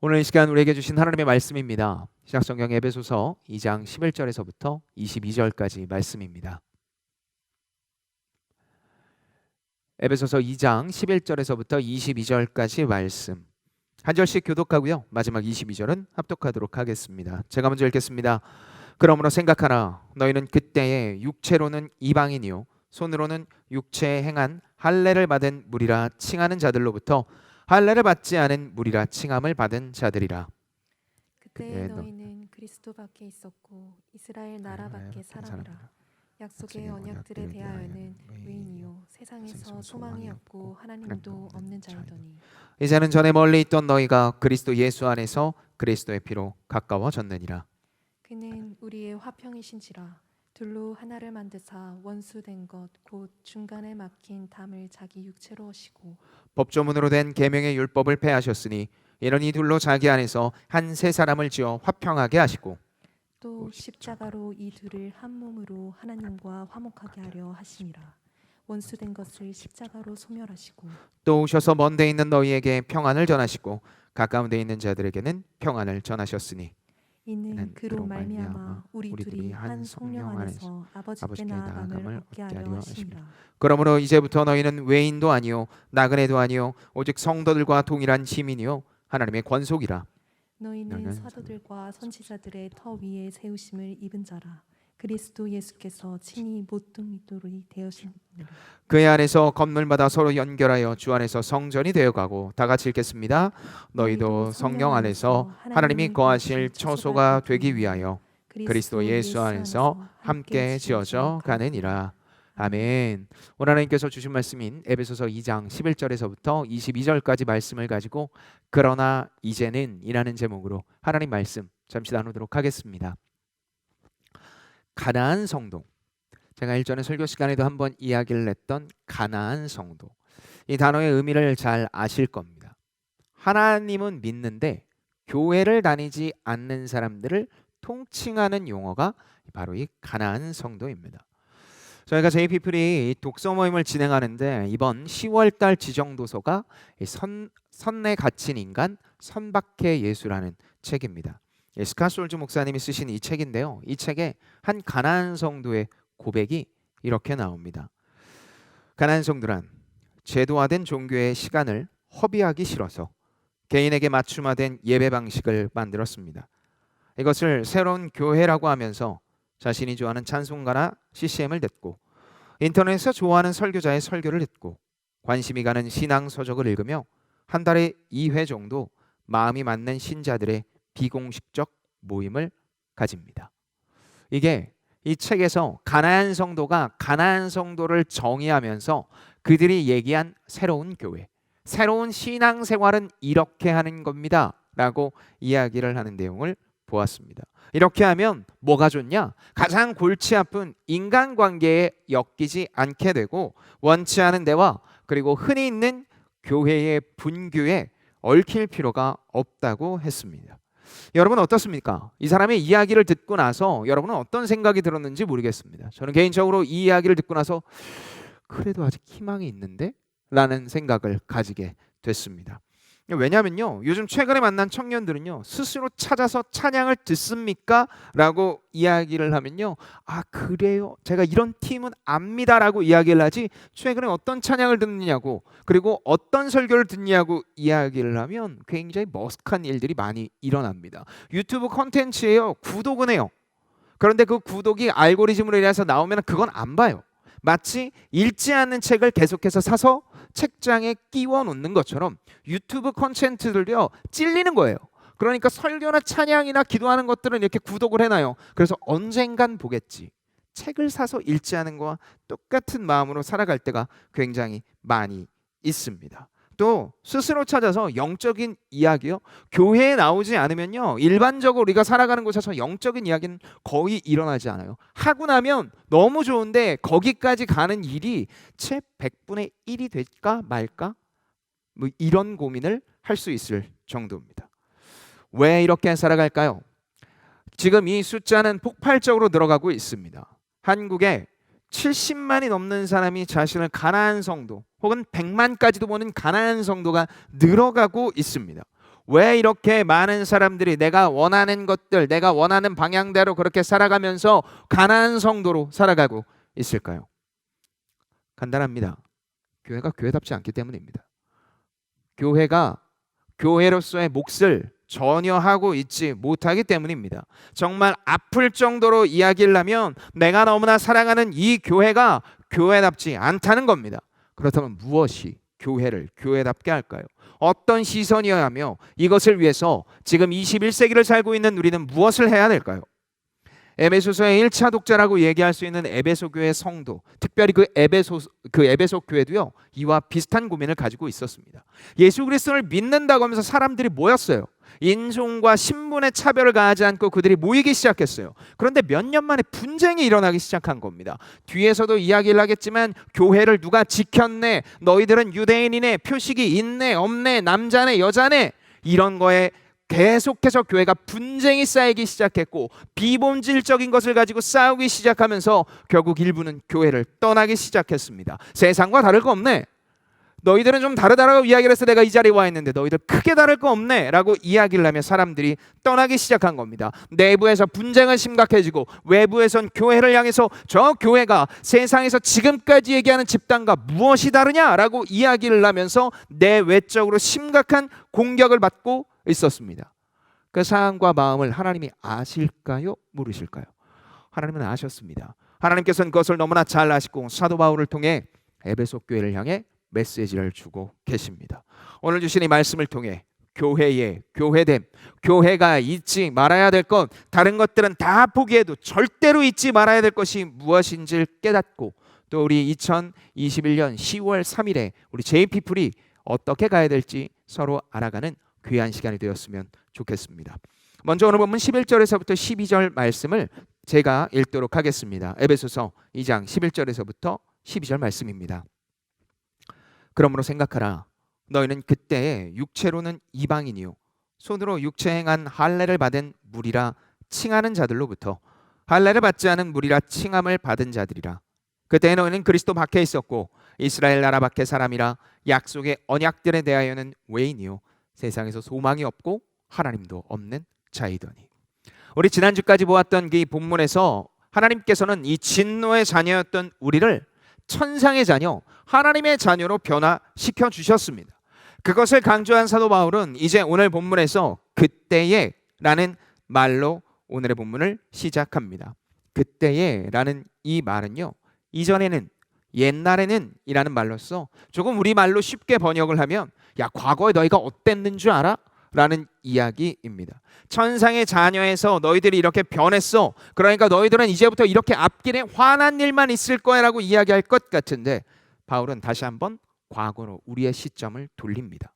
오늘 이 시간 우리에게 주신 하나님의 말씀입니다. 신약성경 에베소서 2장 11절에서부터 22절까지 말씀입니다. 에베소서 2장 11절에서부터 22절까지 말씀 한 절씩 교독하고요. 마지막 22절은 합독하도록 하겠습니다. 제가 먼저 읽겠습니다. 그러므로 생각하라. 너희는 그때에 육체로는 이방인이요 손으로는 육체에 행한 할례를 받은 무리라 칭하는 자들로부터 할례를 받지 않은 무리라 칭함을 받은 자들이라. 그때 너희는 그리스도 밖에 있었고 이스라엘 나라 밖에 사람이라. 약속의 언약들에 대하여는 의인이요 세상에서 소망이 없고 하나님도 없는 자이더니 이제는 전에 멀리 있던 너희가 그리스도 예수 안에서 그리스도의 피로 가까워졌느니라. 그는 우리의 화평이신지라. 둘로 하나를 만드사 원수된 것 곧 중간에 막힌 담을 자기 육체로 하시고 법조문으로 된 계명의 율법을 폐하셨으니 이는 이 둘로 자기 안에서 한 세 사람을 지어 화평하게 하시고 또 십자가로 이 둘을 한 몸으로 하나님과 화목하게 하려 하심이라. 원수된 것을 십자가로 소멸하시고 또 오셔서 먼 데 있는 너희에게 평안을 전하시고 가까운 데 있는 자들에게는 평안을 전하셨으니 이는 그로 말미암아 우리 둘이 한 성령 안에서 아버지께 나아감을 얻게 하려 하심이라. 그러므로 이제부터 너희는 외인도 아니요 나그네도 아니요 오직 성도들과 동일한 시민이요 하나님의 권속이라. 너희는 사도들과 선지자들의 터 위에 세우심을 입은 자라. 그리스도 예수께서 친히 모퉁이돌이 되으시니라. 그의 안에서 건물마다 서로 연결하여 주 안에서 성전이 되어가고, 다 같이 읽겠습니다. 너희도 성령 안에서 하나님이 거하실 처소가 되기 위하여 그리스도 예수 안에서 함께 지어져 가느니라. 아멘. 오늘 하나님께서 주신 말씀인 에베소서 2장 11절에서부터 22절까지 말씀을 가지고 그러나 이제는 이라는 제목으로 하나님 말씀 잠시 나누도록 하겠습니다. 가나안 성도, 제가 일전에 설교 시간에도 한번 이야기를 했던 가나안 성도, 이 단어의 의미를 잘 아실 겁니다. 하나님은 믿는데 교회를 다니지 않는 사람들을 통칭하는 용어가 바로 이 가나안 성도입니다. 저희가 JPP리 독서 모임을 진행하는데 이번 10월달 지정도서가 선내 갇힌 인간 선박의 예수라는 책입니다. 스캇 솔즈 목사님이 쓰신 이 책인데요, 이 책에 한 가나안 성도의 고백이 이렇게 나옵니다. 가나안 성도란 제도화된 종교의 시간을 허비하기 싫어서 개인에게 맞춤화된 예배 방식을 만들었습니다. 이것을 새로운 교회라고 하면서 자신이 좋아하는 찬송가나 CCM을 듣고 인터넷에서 좋아하는 설교자의 설교를 듣고 관심이 가는 신앙 서적을 읽으며 한 달에 2회 정도 마음이 맞는 신자들의 비공식적 모임을 가집니다. 이게 이 책에서 가나안 성도가 가나안 성도를 정의하면서 그들이 얘기한 새로운 교회, 새로운 신앙 생활은 이렇게 하는 겁니다 라고 이야기를 하는 내용을 보았습니다. 이렇게 하면 뭐가 좋냐? 가장 골치 아픈 인간관계에 엮이지 않게 되고 원치 않은 대화, 그리고 흔히 있는 교회의 분규에 얽힐 필요가 없다고 했습니다. 여러분 어떻습니까? 이 사람의 이야기를 듣고 나서 여러분은 어떤 생각이 들었는지 모르겠습니다. 저는 개인적으로 이 이야기를 듣고 나서 그래도 아직 희망이 있는데? 라는 생각을 가지게 됐습니다. 왜냐하면요, 요즘 최근에 만난 청년들은요, 스스로 찾아서 찬양을 듣습니까? 라고 이야기를 하면요, 아 그래요? 제가 이런 팀은 압니다 라고 이야기를 하지, 최근에 어떤 찬양을 듣느냐고 그리고 어떤 설교를 듣냐고 이야기를 하면 굉장히 머쓱한 일들이 많이 일어납니다. 유튜브 컨텐츠예요. 구독은 해요. 그런데 그 구독이 알고리즘으로 인해서 나오면 그건 안 봐요. 마치 읽지 않는 책을 계속해서 사서 책장에 끼워 놓는 것처럼 유튜브 콘텐츠들요 찔리는 거예요. 그러니까 설교나 찬양이나 기도하는 것들은 이렇게 구독을 해놔요. 그래서 언젠간 보겠지. 책을 사서 읽지 않은 거와 똑같은 마음으로 살아갈 때가 굉장히 많이 있습니다. 또 스스로 찾아서 영적인 이야기요, 교회에 나오지 않으면요 일반적으로 우리가 살아가는 곳에서 영적인 이야기는 거의 일어나지 않아요. 하고 나면 너무 좋은데 거기까지 가는 일이 채 100분의 1이 될까 말까, 뭐 이런 고민을 할 수 있을 정도입니다. 왜 이렇게 살아갈까요? 지금 이 숫자는 폭발적으로 늘어가고 있습니다. 한국에 70만이 넘는 사람이 자신을 가나안 성도 혹은 100만까지도 보는 가나안 성도가 늘어가고 있습니다. 왜 이렇게 많은 사람들이 내가 원하는 것들, 내가 원하는 방향대로 그렇게 살아가면서 가난한 성도로 살아가고 있을까요? 간단합니다. 교회가 교회답지 않기 때문입니다. 교회가 교회로서의 몫을 전혀 하고 있지 못하기 때문입니다. 정말 아플 정도로 이야기를 하면 내가 너무나 사랑하는 이 교회가 교회답지 않다는 겁니다. 그렇다면 무엇이 교회를 교회답게 할까요? 어떤 시선이어야 하며 이것을 위해서 지금 21세기를 살고 있는 우리는 무엇을 해야 될까요? 에베소서의 1차 독자라고 얘기할 수 있는 에베소 교회 성도, 특별히 그 에베소 교회도요, 이와 비슷한 고민을 가지고 있었습니다. 예수 그리스도를 믿는다고 하면서 사람들이 모였어요. 인종과 신분의 차별을 가하지 않고 그들이 모이기 시작했어요. 그런데 몇 년 만에 분쟁이 일어나기 시작한 겁니다. 뒤에서도 이야기를 하겠지만 교회를 누가 지켰네, 너희들은 유대인이네, 표식이 있네 없네, 남자네 여자네, 이런 거에 계속해서 교회가 분쟁이 쌓이기 시작했고 비본질적인 것을 가지고 싸우기 시작하면서 결국 일부는 교회를 떠나기 시작했습니다. 세상과 다를 거 없네, 너희들은 좀 다르다라고 이야기를 해서 내가 이 자리에 와 있는데 너희들 크게 다를 거 없네 라고 이야기를 하며 사람들이 떠나기 시작한 겁니다. 내부에서 분쟁은 심각해지고 외부에선 교회를 향해서 저 교회가 세상에서 지금까지 얘기하는 집단과 무엇이 다르냐라고 이야기를 하면서 내외적으로 심각한 공격을 받고 있었습니다. 그 상황과 마음을 하나님이 아실까요? 모르실까요? 하나님은 아셨습니다. 하나님께서는 그것을 너무나 잘 아시고 사도 바울을 통해 에베소 교회를 향해 메시지를 주고 계십니다. 오늘 주신 이 말씀을 통해 교회의 교회됨, 교회가 잊지 말아야 될 것, 다른 것들은 다 포기해도 절대로 잊지 말아야 될 것이 무엇인지를 깨닫고 또 우리 2021년 10월 3일에 우리 JP풀이 어떻게 가야 될지 서로 알아가는 귀한 시간이 되었으면 좋겠습니다. 먼저 오늘 본문 11절에서부터 12절 말씀을 제가 읽도록 하겠습니다. 에베소서 2장 11절에서부터 12절 말씀입니다. 그러므로 생각하라. 너희는 그때에 육체로는 이방인이요 손으로 육체 행한 할례를 받은 무리라 칭하는 자들로부터 할례를 받지 않은 무리라 칭함을 받은 자들이라. 그때 너희는 그리스도 밖에 있었고 이스라엘 나라 밖의 사람이라 약속의 언약들에 대하여는 외인이요 세상에서 소망이 없고 하나님도 없는 자이더니. 우리 지난주까지 보았던 이 본문에서 하나님께서는 이 진노의 자녀였던 우리를 천상의 자녀, 하나님의 자녀로 변화시켜 주셨습니다. 그것을 강조한 사도 바울은 이제 오늘 본문에서 그때에 라는 말로 오늘의 본문을 시작합니다. 그때에 라는 이 말은요, 이전에는, 옛날에는 이라는 말로써 조금 우리말로 쉽게 번역을 하면 야, 과거에 너희가 어땠는 줄 알아? 라는 이야기입니다. 천상의 자녀에서 너희들이 이렇게 변했어. 그러니까 너희들은 이제부터 이렇게 앞길에 환한 일만 있을 거야 라고 이야기할 것 같은데 바울은 다시 한번 과거로 우리의 시점을 돌립니다.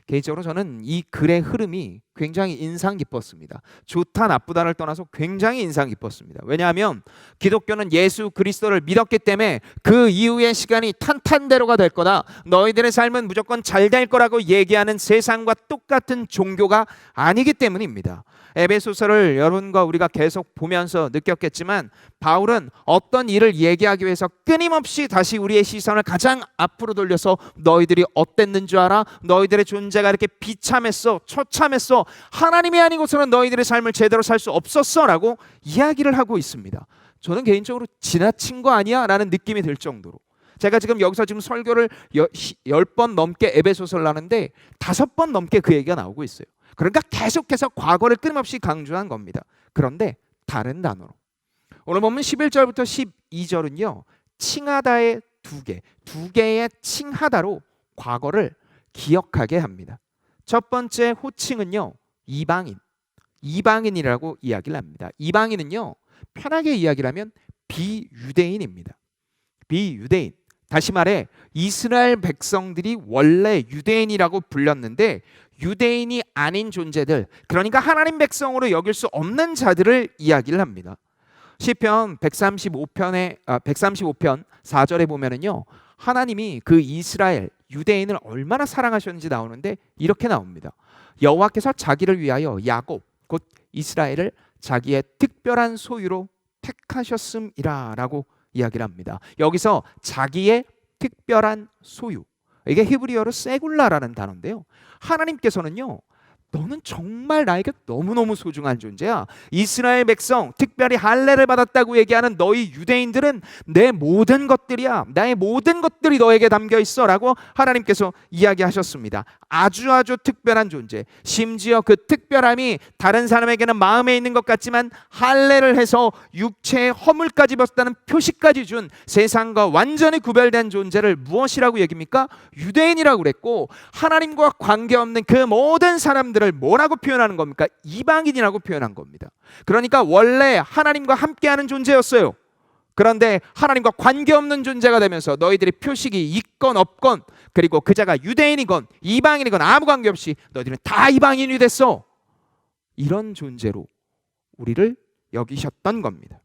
개인적으로 저는 이 글의 흐름이 굉장히 인상 깊었습니다. 좋다 나쁘다를 떠나서 굉장히 인상 깊었습니다. 왜냐하면 기독교는 예수 그리스도를 믿었기 때문에 그 이후의 시간이 탄탄대로가 될 거다, 너희들의 삶은 무조건 잘 될 거라고 얘기하는 세상과 똑같은 종교가 아니기 때문입니다. 에베소서를 여러분과 우리가 계속 보면서 느꼈겠지만 바울은 어떤 일을 얘기하기 위해서 끊임없이 다시 우리의 시선을 가장 앞으로 돌려서 너희들이 어땠는 줄 알아? 너희들의 존재가 이렇게 비참했어, 처참했어, 하나님이 아니고서는 너희들의 삶을 제대로 살 수 없었어 라고 이야기를 하고 있습니다. 저는 개인적으로 지나친 거 아니야? 라는 느낌이 들 정도로 제가 지금 여기서 지금 설교를 10번 넘게 에베소서를 하는데 5번 넘게 그 얘기가 나오고 있어요. 그러니까 계속해서 과거를 끊임없이 강조한 겁니다. 그런데 다른 단어로 오늘 보면 11절부터 12절은요 칭하다의 두 개의 칭하다로 과거를 기억하게 합니다. 첫 번째 호칭은요 이방인이라고 이야기를 합니다. 이방인은요 편하게 이야기를 하면 비유대인입니다. 비유대인, 다시 말해 이스라엘 백성들이 원래 유대인이라고 불렸는데 유대인이 아닌 존재들, 그러니까 하나님 백성으로 여길 수 없는 자들을 이야기를 합니다. 시편 135편 4절에 보면은요 하나님이 그 이스라엘 유대인을 얼마나 사랑하셨는지 나오는데 이렇게 나옵니다. 여호와께서 자기를 위하여 야곱 곧 이스라엘을 자기의 특별한 소유로 택하셨음이라 라고 이야기를 합니다. 여기서 자기의 특별한 소유, 이게 히브리어로 세굴라라는 단어인데요, 하나님께서는요 너는 정말 나에게 너무너무 소중한 존재야. 이스라엘 백성, 특별히 할례를 받았다고 얘기하는 너희 유대인들은 내 모든 것들이야. 나의 모든 것들이 너에게 담겨 있어 라고 하나님께서 이야기하셨습니다. 아주 특별한 존재. 심지어 그 특별함이 다른 사람에게는 마음에 있는 것 같지만 할례를 해서 육체의 허물까지 벗었다는 표시까지 준 세상과 완전히 구별된 존재를 무엇이라고 얘기합니까? 유대인이라고 그랬고, 하나님과 관계없는 그 모든 사람들을 뭐라고 표현하는 겁니까? 이방인이라고 표현한 겁니다. 그러니까 원래 하나님과 함께하는 존재였어요. 그런데 하나님과 관계없는 존재가 되면서 너희들이 표식이 있건 없건, 그리고 그자가 유대인이건 이방인이건 아무 관계없이 너희들은 다 이방인이 됐어. 이런 존재로 우리를 여기셨던 겁니다.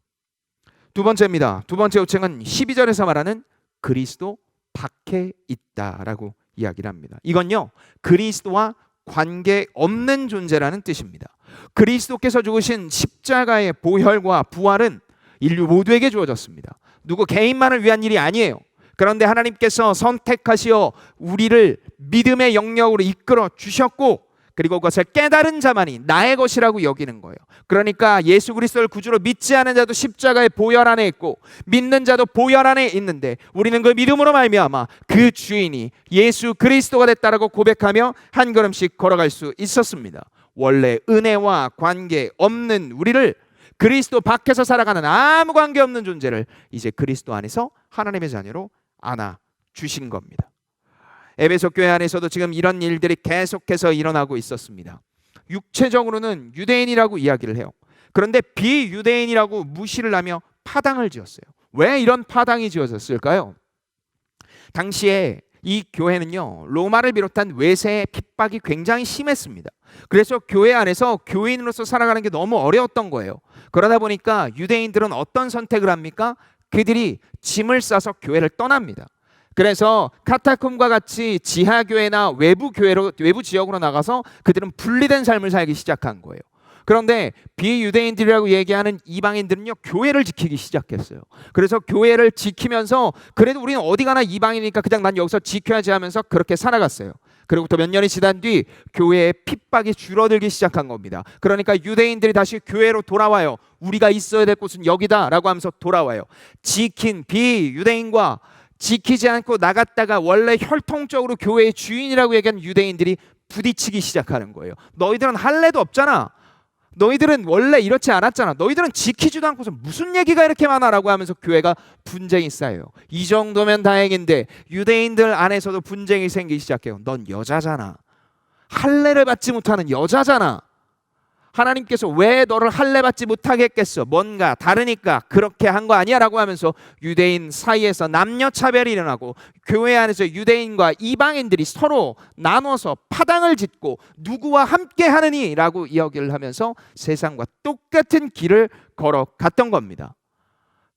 두 번째입니다. 두 번째 호칭은 12절에서 말하는 그리스도 밖에 있다라고 이야기를 합니다. 이건요, 그리스도와 관계없는 존재라는 뜻입니다. 그리스도께서 죽으신 십자가의 보혈과 부활은 인류 모두에게 주어졌습니다. 누구 개인만을 위한 일이 아니에요. 그런데 하나님께서 선택하시어 우리를 믿음의 영역으로 이끌어 주셨고, 그리고 그것을 깨달은 자만이 나의 것이라고 여기는 거예요. 그러니까 예수 그리스도를 구주로 믿지 않은 자도 십자가의 보혈 안에 있고 믿는 자도 보혈 안에 있는데, 우리는 그 믿음으로 말미암아 그 주인이 예수 그리스도가 됐다라고 고백하며 한 걸음씩 걸어갈 수 있었습니다. 원래 은혜와 관계 없는 우리를, 그리스도 밖에서 살아가는 아무 관계 없는 존재를 이제 그리스도 안에서 하나님의 자녀로 안아 주신 겁니다. 에베소 교회 안에서도 지금 이런 일들이 계속해서 일어나고 있었습니다. 육체적으로는 유대인이라고 이야기를 해요. 그런데 비유대인이라고 무시를 하며 파당을 지었어요. 왜 이런 파당이 지어졌을까요? 당시에 이 교회는요, 로마를 비롯한 외세의 핍박이 굉장히 심했습니다. 그래서 교회 안에서 교인으로서 살아가는 게 너무 어려웠던 거예요. 그러다 보니까 유대인들은 어떤 선택을 합니까? 그들이 짐을 싸서 교회를 떠납니다. 그래서 카타콤과 같이 지하교회나 외부 지역으로 나가서 그들은 분리된 삶을 살기 시작한 거예요. 그런데 비유대인들이라고 얘기하는 이방인들은요, 교회를 지키기 시작했어요. 그래서 교회를 지키면서 그래도 우리는 어디 가나 이방이니까 그냥 난 여기서 지켜야지 하면서 그렇게 살아갔어요. 그리고 또 몇 년이 지난 뒤 교회의 핍박이 줄어들기 시작한 겁니다. 그러니까 유대인들이 다시 교회로 돌아와요. 우리가 있어야 될 곳은 여기다 라고 하면서 돌아와요. 지킨 비유대인과 지키지 않고 나갔다가 원래 혈통적으로 교회의 주인이라고 얘기한 유대인들이 부딪히기 시작하는 거예요. 너희들은 할례도 없잖아. 너희들은 원래 이렇지 않았잖아. 너희들은 지키지도 않고서 무슨 얘기가 이렇게 많아라고 하면서 교회가 분쟁이 쌓여요. 이 정도면 다행인데 유대인들 안에서도 분쟁이 생기기 시작해요. 넌 여자잖아. 할례를 받지 못하는 여자잖아. 하나님께서 왜 너를 할례 받지 못하게 했겠어? 뭔가 다르니까 그렇게 한 거 아니야? 라고 하면서 유대인 사이에서 남녀 차별이 일어나고 교회 안에서 유대인과 이방인들이 서로 나눠서 파당을 짓고 누구와 함께 하느니? 라고 이야기를 하면서 세상과 똑같은 길을 걸어갔던 겁니다.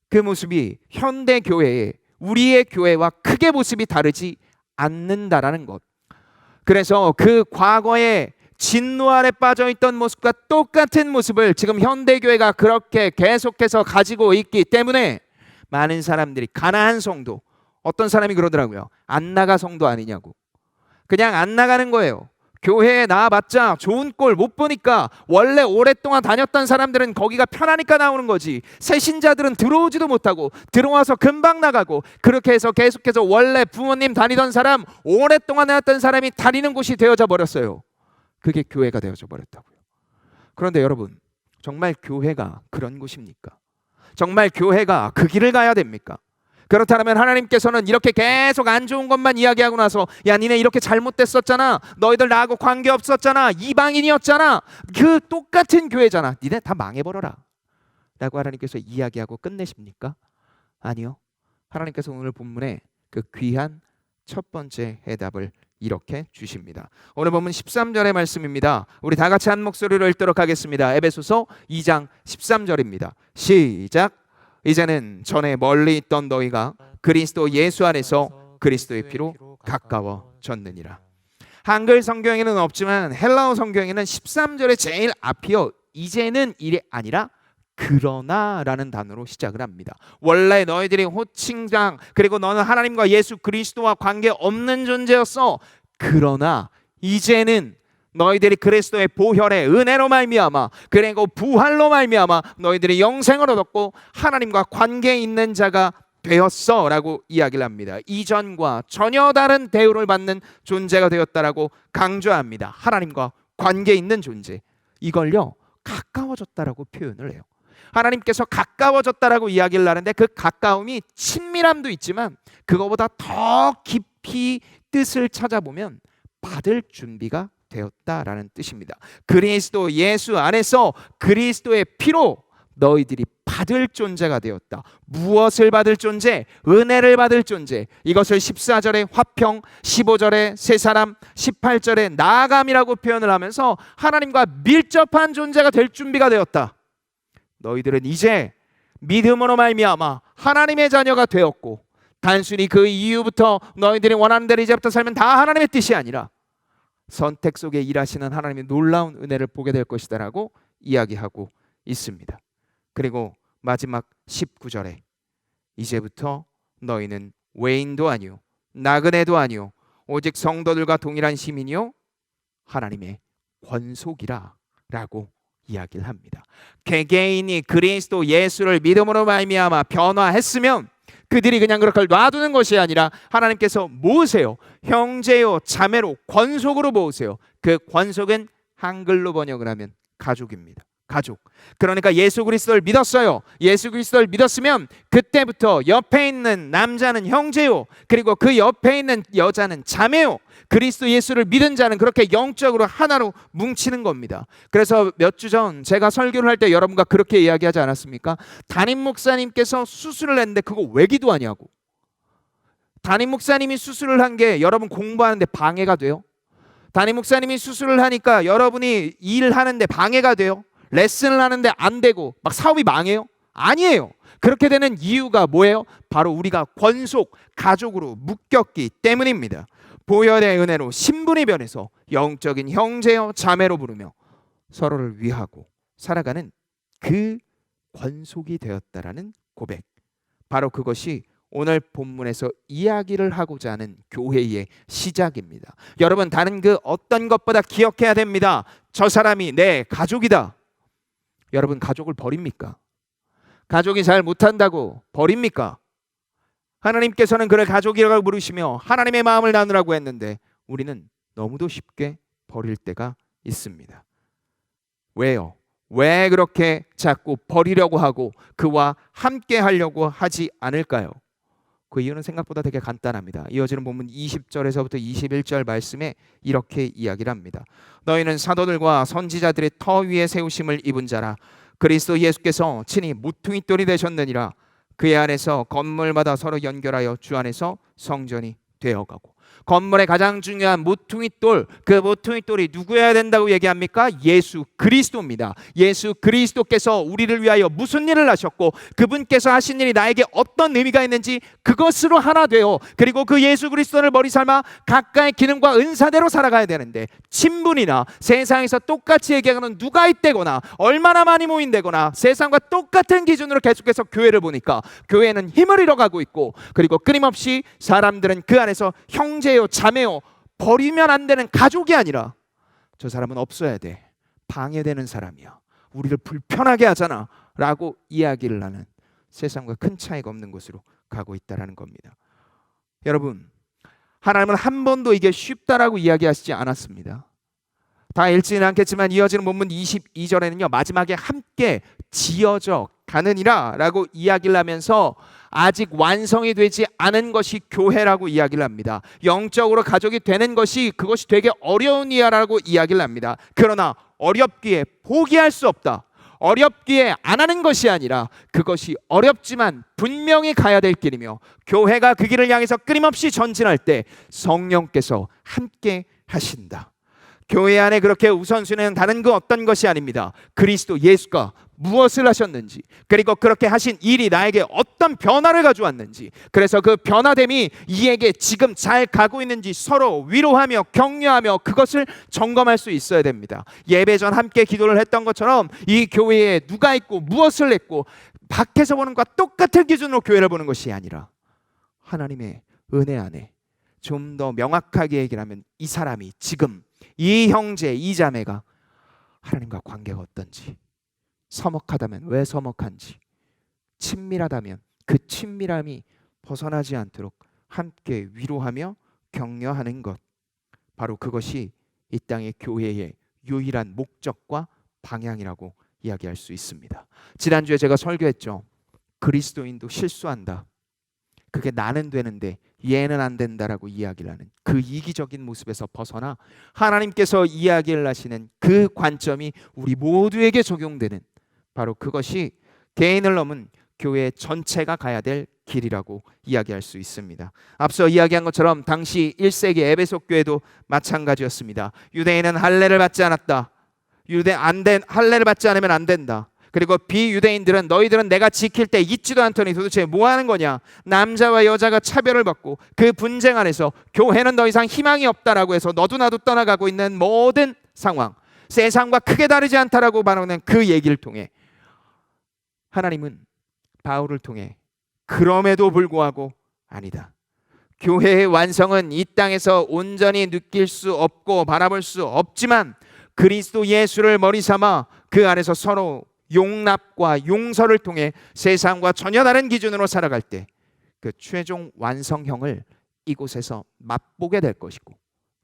그 모습이 현대 교회에 우리의 교회와 크게 모습이 다르지 않는다라는 것. 그래서 그 과거에 진노 아래 빠져있던 모습과 똑같은 모습을 지금 현대교회가 그렇게 계속해서 가지고 있기 때문에 많은 사람들이 가나안 성도, 어떤 사람이 그러더라고요. 안 나가 성도 아니냐고. 그냥 안 나가는 거예요. 교회에 나와봤자 좋은 꼴 못 보니까, 원래 오랫동안 다녔던 사람들은 거기가 편하니까 나오는 거지, 새 신자들은 들어오지도 못하고 들어와서 금방 나가고, 그렇게 해서 계속해서 원래 부모님 다니던 사람, 오랫동안 다녔던 사람이 다니는 곳이 되어져 버렸어요. 그게 교회가 되어져 버렸다고요. 그런데 여러분, 정말 교회가 그런 곳입니까? 정말 교회가 그 길을 가야 됩니까? 그렇다면 하나님께서는 이렇게 계속 안 좋은 것만 이야기하고 나서, 야 니네 이렇게 잘못됐었잖아, 너희들 나하고 관계없었잖아, 이방인이었잖아, 그 똑같은 교회잖아, 니네 다 망해버려라 라고 하나님께서 이야기하고 끝내십니까? 아니요. 하나님께서 오늘 본문에 그 귀한 첫 번째 해답을 이렇게 주십니다. 오늘 본문 13절의 말씀입니다. 우리 다 같이 한 목소리로 읽도록 하겠습니다. 에베소서 2장 13절입니다. 시작. 이제는 전에 멀리 있던 너희가 그리스도 예수 안에서 그리스도의 피로 가까워졌느니라. 한글 성경에는 없지만 헬라어 성경에는 13절의 제일 앞이요, 이제는 일이 아니라 그러나라는 단어로 시작을 합니다. 원래 너희들이 호칭장, 그리고 너는 하나님과 예수 그리스도와 관계없는 존재였어. 그러나 이제는 너희들이 그리스도의 보혈의 은혜로 말미암아 그리고 부활로 말미암아 너희들이 영생을 얻었고 하나님과 관계 있는 자가 되었어 라고 이야기를 합니다. 이전과 전혀 다른 대우를 받는 존재가 되었다라고 강조합니다. 하나님과 관계 있는 존재, 이걸요 가까워졌다라고 표현을 해요. 하나님께서 가까워졌다라고 이야기를 하는데 그 가까움이 친밀함도 있지만 그거보다 더 깊이 뜻을 찾아보면 받을 준비가 되었다라는 뜻입니다. 그리스도 예수 안에서 그리스도의 피로 너희들이 받을 존재가 되었다. 무엇을 받을 존재? 은혜를 받을 존재. 이것을 14절에 화평, 15절에 새 사람, 18절에 나아감이라고 표현을 하면서 하나님과 밀접한 존재가 될 준비가 되었다. 너희들은 이제 믿음으로 말미암아 하나님의 자녀가 되었고 단순히 그 이후부터 너희들이 원하는 대로 이제부터 살면 다 하나님의 뜻이 아니라 선택 속에 일하시는 하나님의 놀라운 은혜를 보게 될 것이다 라고 이야기하고 있습니다. 그리고 마지막 19절에 이제부터 너희는 외인도 아니요 나그네도 아니요 오직 성도들과 동일한 시민이요 하나님의 권속이라 라고 이야기를 합니다. 개개인이 그리스도 예수를 믿음으로 말미암아 변화했으면 그들이 그냥 그렇게 놔두는 것이 아니라 하나님께서 모으세요. 형제요 자매로 권속으로 모으세요. 그 권속은 한글로 번역을 하면 가족입니다. 가족. 그러니까 예수 그리스도를 믿었어요. 예수 그리스도를 믿었으면 그때부터 옆에 있는 남자는 형제요 그리고 그 옆에 있는 여자는 자매요. 그리스도 예수를 믿은 자는 그렇게 영적으로 하나로 뭉치는 겁니다. 그래서 몇 주 전 제가 설교를 할 때 여러분과 그렇게 이야기하지 않았습니까? 담임 목사님께서 수술을 했는데 그거 왜 기도하냐고. 담임 목사님이 수술을 한 게 여러분 공부하는데 방해가 돼요? 담임 목사님이 수술을 하니까 여러분이 일하는데 방해가 돼요? 레슨을 하는데 안 되고 막 사업이 망해요? 아니에요. 그렇게 되는 이유가 뭐예요? 바로 우리가 권속, 가족으로 묶였기 때문입니다. 보혈의 은혜로 신분이 변해서 영적인 형제여 자매로 부르며 서로를 위하고 살아가는 그 권속이 되었다라는 고백. 바로 그것이 오늘 본문에서 이야기를 하고자 하는 교회의 시작입니다. 여러분, 다른 그 어떤 것보다 기억해야 됩니다. 저 사람이 내 가족이다. 여러분, 가족을 버립니까? 가족이 잘 못한다고 버립니까? 하나님께서는 그를 가족이라고 부르시며 하나님의 마음을 나누라고 했는데 우리는 너무도 쉽게 버릴 때가 있습니다. 왜요? 왜 그렇게 자꾸 버리려고 하고 그와 함께 하려고 하지 않을까요? 그 이유는 생각보다 되게 간단합니다. 이어지는 본문 20절에서부터 21절 말씀에 이렇게 이야기를 합니다. 너희는 사도들과 선지자들의 터 위에 세우심을 입은 자라. 그리스도 예수께서 친히 모퉁이 돌이 되셨느니라. 그의 안에서 건물마다 서로 연결하여 주 안에서 성전이 되어가고. 건물의 가장 중요한 모퉁이 돌, 그 모퉁이 돌이 누구여야 된다고 얘기합니까? 예수 그리스도입니다. 예수 그리스도께서 우리를 위하여 무슨 일을 하셨고 그분께서 하신 일이 나에게 어떤 의미가 있는지 그것으로 하나 되어 그리고 그 예수 그리스도를 머리 삼아 각각의 기능과 은사대로 살아가야 되는데 친분이나 세상에서 똑같이 얘기하는 누가 있대거나 얼마나 많이 모인대거나 세상과 똑같은 기준으로 계속해서 교회를 보니까 교회는 힘을 잃어가고 있고 그리고 끊임없이 사람들은 그 안에서 형제요 자매요 버리면 안 되는 가족이 아니라 저 사람은 없어야 돼, 방해되는 사람이야, 우리를 불편하게 하잖아 라고 이야기를 하는 세상과 큰 차이가 없는 곳으로 가고 있다는 겁니다. 여러분, 하나님은 한 번도 이게 쉽다라고 이야기하시지 않았습니다. 다 읽지는 않겠지만 이어지는 본문 22절에는요 마지막에 함께 지어져 가느니라 라고 이야기를 하면서 아직 완성이 되지 않은 것이 교회라고 이야기를 합니다. 영적으로 가족이 되는 것이 그것이 되게 어려운 일이라고 이야기를 합니다. 그러나 어렵기에 포기할 수 없다. 어렵기에 안 하는 것이 아니라 그것이 어렵지만 분명히 가야 될 길이며 교회가 그 길을 향해서 끊임없이 전진할 때 성령께서 함께 하신다. 교회 안에 그렇게 우선순위는 다른 그 어떤 것이 아닙니다. 그리스도 예수가 무엇을 하셨는지 그리고 그렇게 하신 일이 나에게 어떤 변화를 가져왔는지 그래서 그 변화됨이 이에게 지금 잘 가고 있는지 서로 위로하며 격려하며 그것을 점검할 수 있어야 됩니다. 예배 전 함께 기도를 했던 것처럼 이 교회에 누가 있고 무엇을 했고 밖에서 보는 것과 똑같은 기준으로 교회를 보는 것이 아니라 하나님의 은혜 안에 좀 더 명확하게 얘기를 하면 이 사람이 지금 이 형제, 이 자매가 하나님과 관계가 어떤지, 서먹하다면 왜 서먹한지, 친밀하다면 그 친밀함이 벗어나지 않도록 함께 위로하며 격려하는 것, 바로 그것이 이 땅의 교회의 유일한 목적과 방향이라고 이야기할 수 있습니다. 지난주에 제가 설교했죠. 그리스도인도 실수한다. 그게 나는 되는데 얘는 안 된다라고 이야기를 하는 그 이기적인 모습에서 벗어나 하나님께서 이야기를 하시는 그 관점이 우리 모두에게 적용되는, 바로 그것이 개인을 넘은 교회 전체가 가야 될 길이라고 이야기할 수 있습니다. 앞서 이야기한 것처럼 당시 1세기 에베소 교회도 마찬가지였습니다. 유대인은 할례를 받지 않았다. 할례를 받지 않으면 안 된다. 그리고 비유대인들은 너희들은 내가 지킬 때 잊지도 않더니 도대체 뭐 하는 거냐. 남자와 여자가 차별을 받고 그 분쟁 안에서 교회는 더 이상 희망이 없다라고 해서 너도 나도 떠나가고 있는 모든 상황, 세상과 크게 다르지 않다라고 말하는 그 얘기를 통해 하나님은 바울을 통해 그럼에도 불구하고 아니다. 교회의 완성은 이 땅에서 온전히 느낄 수 없고 바라볼 수 없지만 그리스도 예수를 머리 삼아 그 안에서 서로 용납과 용서를 통해 세상과 전혀 다른 기준으로 살아갈 때 그 최종 완성형을 이곳에서 맛보게 될 것이고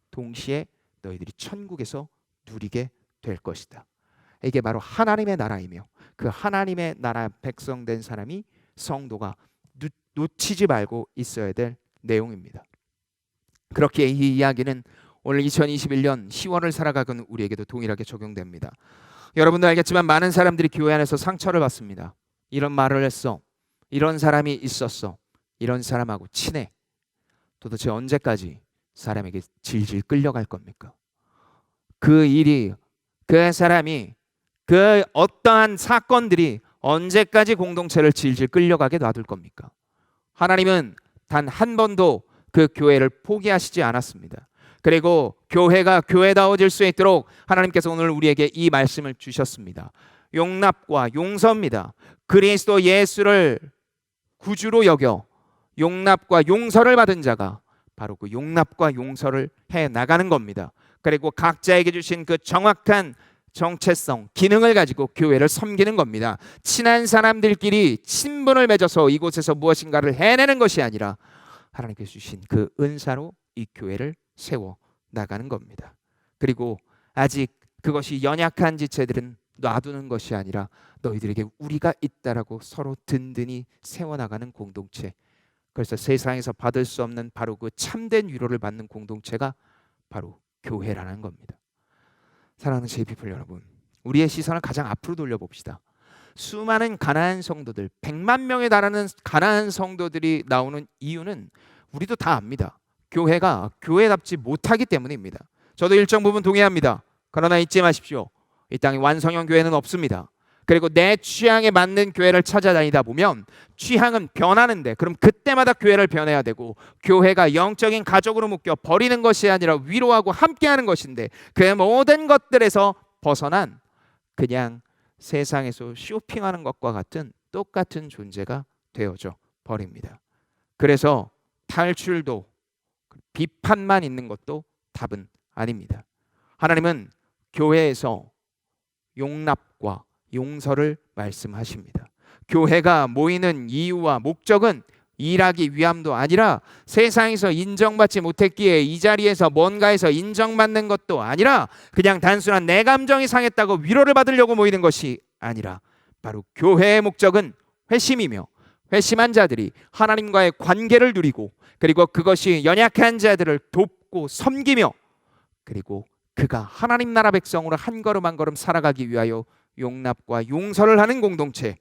동시에 너희들이 천국에서 누리게 될 것이다. 이게 바로 하나님의 나라이며 그 하나님의 나라 백성된 사람이, 성도가 놓치지 말고 있어야 될 내용입니다. 그렇게 이 이야기는 오늘 2021년 10월을 살아가는 우리에게도 동일하게 적용됩니다. 여러분도 알겠지만 많은 사람들이 교회 안에서 상처를 받습니다. 이런 말을 했어, 이런 사람이 있었어, 이런 사람하고 친해. 도대체 언제까지 사람에게 질질 끌려갈 겁니까? 그 일이, 그 사람이, 그 어떠한 사건들이 언제까지 공동체를 질질 끌려가게 놔둘 겁니까? 하나님은 단 한 번도 그 교회를 포기하시지 않았습니다. 그리고 교회가 교회다워질 수 있도록 하나님께서 오늘 우리에게 이 말씀을 주셨습니다. 용납과 용서입니다. 그리스도 예수를 구주로 여겨 용납과 용서를 받은 자가 바로 그 용납과 용서를 해 나가는 겁니다. 그리고 각자에게 주신 그 정확한 정체성, 기능을 가지고 교회를 섬기는 겁니다. 친한 사람들끼리 친분을 맺어서 이곳에서 무엇인가를 해내는 것이 아니라 하나님께서 주신 그 은사로 이 교회를 세워 나가는 겁니다. 그리고 아직 그것이 연약한 지체들은 놔두는 것이 아니라 너희들에게 우리가 있다라고 서로 든든히 세워나가는 공동체, 그래서 세상에서 받을 수 없는 바로 그 참된 위로를 받는 공동체가 바로 교회라는 겁니다. 사랑하는 JPPL 여러분, 우리의 시선을 가장 앞으로 돌려봅시다. 수많은 가나안 성도들, 100만 명에 달하는 가나안 성도들이 나오는 이유는 우리도 다 압니다. 교회가 교회답지 못하기 때문입니다. 저도 일정 부분 동의합니다. 그러나 잊지 마십시오. 이 땅에 완성형 교회는 없습니다. 그리고 내 취향에 맞는 교회를 찾아다니다 보면 취향은 변하는데, 그럼 그때마다 교회를 변해야 되고, 교회가 영적인 가족으로 묶여 버리는 것이 아니라 위로하고 함께하는 것인데, 그 모든 것들에서 벗어난 그냥 세상에서 쇼핑하는 것과 같은 똑같은 존재가 되어져 버립니다. 그래서 탈출도 비판만 있는 것도 답은 아닙니다. 하나님은 교회에서 용납과 용서를 말씀하십니다. 교회가 모이는 이유와 목적은 일하기 위함도 아니라, 세상에서 인정받지 못했기에 이 자리에서 뭔가에서 인정받는 것도 아니라, 그냥 단순한 내 감정이 상했다고 위로를 받으려고 모이는 것이 아니라, 바로 교회의 목적은 회심이며, 회심한 자들이 하나님과의 관계를 누리고, 그리고 그것이 연약한 자들을 돕고 섬기며, 그리고 그가 하나님 나라 백성으로 한 걸음 한 걸음 살아가기 위하여 용납과 용서를 하는 공동체,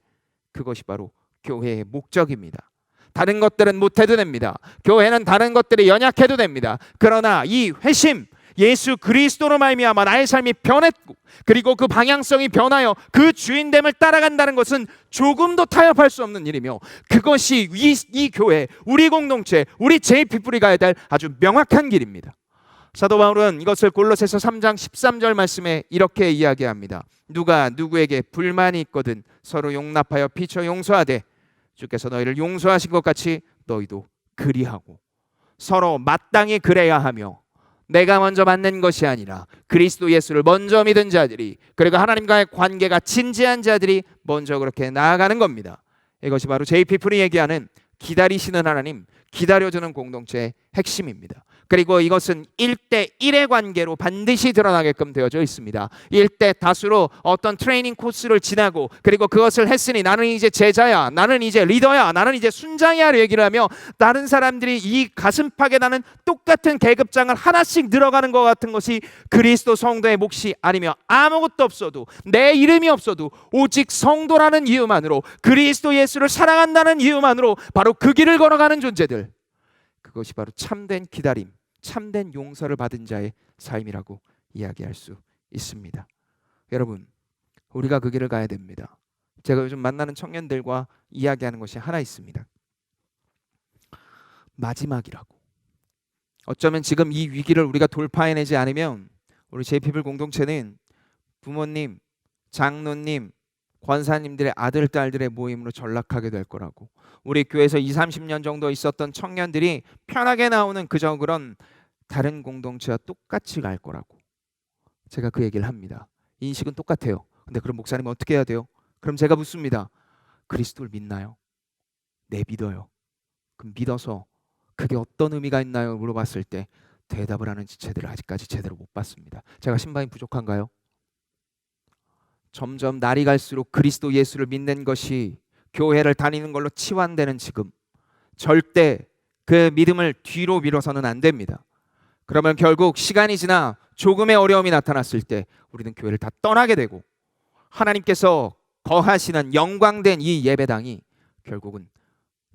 그것이 바로 교회의 목적입니다. 다른 것들은 못해도 됩니다. 교회는 다른 것들이 연약해도 됩니다. 그러나 이 회심, 예수 그리스도로 말미암아 나의 삶이 변했고, 그리고 그 방향성이 변하여 그 주인됨을 따라간다는 것은 조금도 타협할 수 없는 일이며, 그것이 이 교회, 우리 공동체, 우리 JPPL이 가야 될 아주 명확한 길입니다. 사도 바울은 이것을 골로새서 3장 13절 말씀에 이렇게 이야기합니다. 누가 누구에게 불만이 있거든 서로 용납하여 피쳐 용서하되 주께서 너희를 용서하신 것 같이 너희도 그리하고, 서로 마땅히 그래야 하며 내가 먼저 받는 것이 아니라 그리스도 예수를 먼저 믿은 자들이, 그리고 하나님과의 관계가 진지한 자들이 먼저 그렇게 나아가는 겁니다. 이것이 바로 JP풀이 얘기하는 기다리시는 하나님, 기다려주는 공동체의 핵심입니다. 그리고 이것은 1대1의 관계로 반드시 드러나게끔 되어져 있습니다. 1대 다수로 어떤 트레이닝 코스를 지나고, 그리고 그것을 했으니 나는 이제 제자야, 나는 이제 리더야, 나는 이제 순장이야 얘기를 하며 다른 사람들이 이 가슴팍에 나는 똑같은 계급장을 하나씩 늘어가는 것 같은 것이 그리스도 성도의 몫이 아니며, 아무것도 없어도, 내 이름이 없어도 오직 성도라는 이유만으로, 그리스도 예수를 사랑한다는 이유만으로 바로 그 길을 걸어가는 존재들, 그것이 바로 참된 기다림, 참된 용서를 받은 자의 삶이라고 이야기할 수 있습니다. 여러분, 우리가 그 길을 가야 됩니다. 제가 요즘 만나는 청년들과 이야기하는 것이 하나 있습니다. 마지막이라고. 어쩌면 지금 이 위기를 우리가 돌파해내지 않으면 우리 JP풀 공동체는 부모님, 장로님, 권사님들의 아들, 딸들의 모임으로 전락하게 될 거라고. 우리 교회에서 20-30년 정도 있었던 청년들이 편하게 나오는 그저 그런 다른 공동체와 똑같이 갈 거라고. 제가 그 얘기를 합니다. 인식은 똑같아요. 근데 그럼 목사님은 어떻게 해야 돼요? 그럼 제가 묻습니다. 그리스도를 믿나요? 네, 믿어요. 그럼 믿어서 그게 어떤 의미가 있나요? 물어봤을 때 대답을 하는 지체들을 아직까지 제대로 못 봤습니다. 제가 신방이 부족한가요? 점점 날이 갈수록 그리스도 예수를 믿는 것이 교회를 다니는 걸로 치환되는 지금, 절대 그 믿음을 뒤로 미뤄서는 안 됩니다. 그러면 결국 시간이 지나 조금의 어려움이 나타났을 때 우리는 교회를 다 떠나게 되고, 하나님께서 거하시는 영광된 이 예배당이 결국은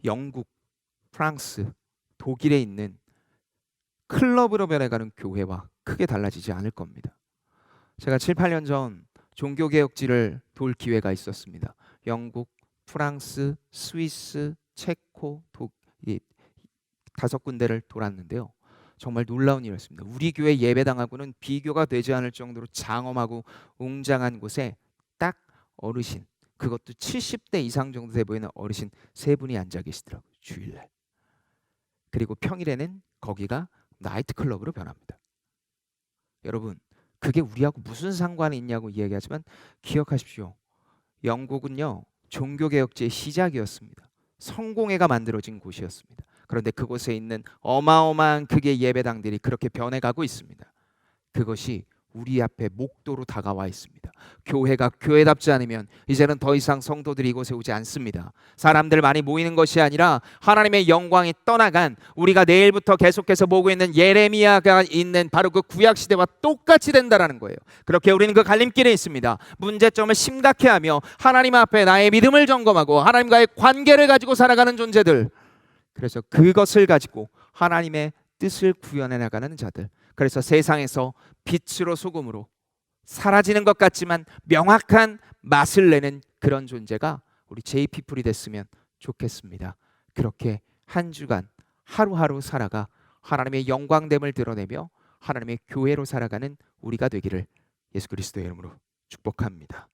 영국, 프랑스, 독일에 있는 클럽으로 변해가는 교회와 크게 달라지지 않을 겁니다. 제가 7-8년 전 종교개혁지를 돌 기회가 있었습니다. 영국, 프랑스, 스위스, 체코, 이 5군데를 돌았는데요. 정말 놀라운 일이었습니다. 우리 교회 예배당하고는 비교가 되지 않을 정도로 장엄하고 웅장한 곳에 딱 어르신, 그것도 70대 이상 정도 돼 보이는 어르신 3분이 앉아 계시더라고요. 주일날. 그리고 평일에는 거기가 나이트클럽으로 변합니다. 여러분, 그게 우리하고 무슨 상관이 있냐고 이야기하지만 기억하십시오. 영국은요, 종교개혁제의 시작이었습니다. 성공회가 만들어진 곳이었습니다. 그런데 그곳에 있는 어마어마한 크기의 예배당들이 그렇게 변해가고 있습니다. 그것이 우리 앞에 목도로 다가와 있습니다. 교회가 교회답지 않으면 이제는 더 이상 성도들이 이곳에 오지 않습니다. 사람들 많이 모이는 것이 아니라 하나님의 영광이 떠나간, 우리가 내일부터 계속해서 보고 있는 예레미야가 있는 바로 그 구약시대와 똑같이 된다는 거예요. 그렇게 우리는 그 갈림길에 있습니다. 문제점을 심각히 하며 하나님 앞에 나의 믿음을 점검하고 하나님과의 관계를 가지고 살아가는 존재들, 그래서 그것을 가지고 하나님의 뜻을 구현해 나가는 자들, 그래서 세상에서 빛으로 소금으로 사라지는 것 같지만 명확한 맛을 내는 그런 존재가 우리 JP풀이 됐으면 좋겠습니다. 그렇게 한 주간 하루하루 살아가 하나님의 영광됨을 드러내며 하나님의 교회로 살아가는 우리가 되기를 예수 그리스도의 이름으로 축복합니다.